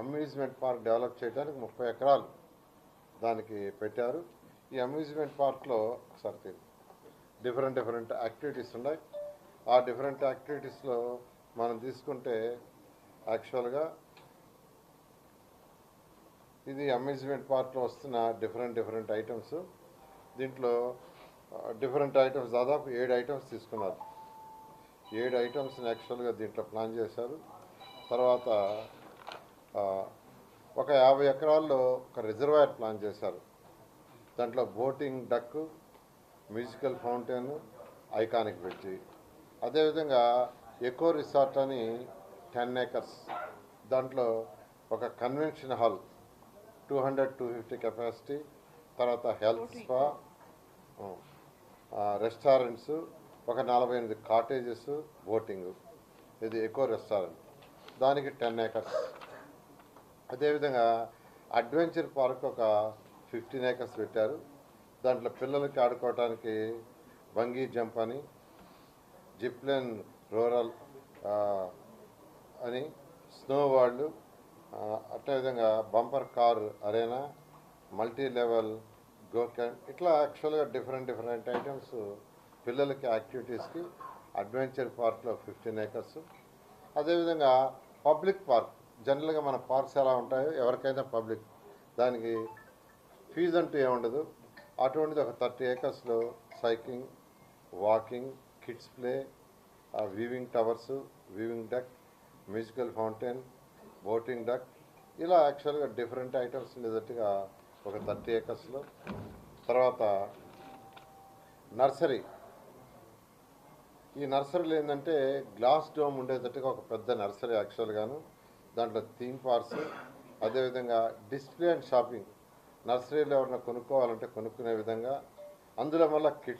Amusement park develop చేయడానికి 30 ఎకరాలు దానికి పెట్టారు. ఈ అమ్యూజ్మెంట్ పార్క్లో ఒకసారి డిఫరెంట్ యాక్టివిటీస్ ఉన్నాయి. ఆ డిఫరెంట్ యాక్టివిటీస్లో మనం తీసుకుంటే యాక్చువల్గా ఇది అమ్యూజ్మెంట్ పార్క్లో వస్తున్న డిఫరెంట్ ఐటమ్స్. దీంట్లో డిఫరెంట్ ఐటమ్స్ దాదాపు 7 ఐటమ్స్ తీసుకున్నారు. 7 ఐటమ్స్ని యాక్చువల్గా దీంట్లో ప్లాన్ చేశారు. తర్వాత ఒక 50 ఎకరాల్లో ఒక రిజర్వాయర్ ప్లాన్ చేశారు. దాంట్లో boating duck, musical fountain, iconic bridge. అదేవిధంగా ఎకో రిసార్ట్ అని 10 acres, దాంట్లో ఒక కన్వెన్షన్ హాల్ 200-250 కెపాసిటీ, తర్వాత హెల్త్ స్పా, రెస్టారెంట్స్, ఒక 48 కాటేజెస్, బోటింగ్. ఇది ఎకో రెస్టారెంట్, దానికి 10 acres. అదేవిధంగా అడ్వెంచర్ పార్క్ ఒక 15 acres పెట్టారు. దాంట్లో పిల్లలకి ఆడుకోవడానికి బంగీ జంప్ అని, జిప్లైన్ రూరల్ అని, స్నో వరల్డ్, అదేవిధంగా bumper car arena, multi level గోకెన్, ఇట్లా యాక్చువల్గా డిఫరెంట్ ఐటమ్స్ పిల్లలకి యాక్టివిటీస్కి అడ్వెంచర్ పార్క్లో 15 acres. అదేవిధంగా పబ్లిక్ పార్క్, జనరల్గా మన పార్క్స్ ఎలా ఉంటాయో ఎవరికైనా పబ్లిక్, దానికి ఫీజు అంటూ ఏముండదు. అటువంటిది ఒక 30 acresలో cycling, walking, kids play, viewing towers, viewing deck, musical fountain, boating dock, ఇలా యాక్చువల్గా డిఫరెంట్ ఐటమ్స్ ఉండేటట్టుగా ఒక 30 acresలో. తర్వాత నర్సరీ. ఈ నర్సరీలు ఏంటంటే గ్లాస్ డోమ్ ఉండేటట్టుగా ఒక పెద్ద నర్సరీ యాక్చువల్గాను. దాంట్లో థీమ్ పార్క్స్, అదేవిధంగా డిస్ప్లే అండ్ షాపింగ్, నర్సరీలో ఎవరైనా కొనుక్కోవాలంటే కొనుక్కునే విధంగా, అందులో మళ్ళీ కిడ్స్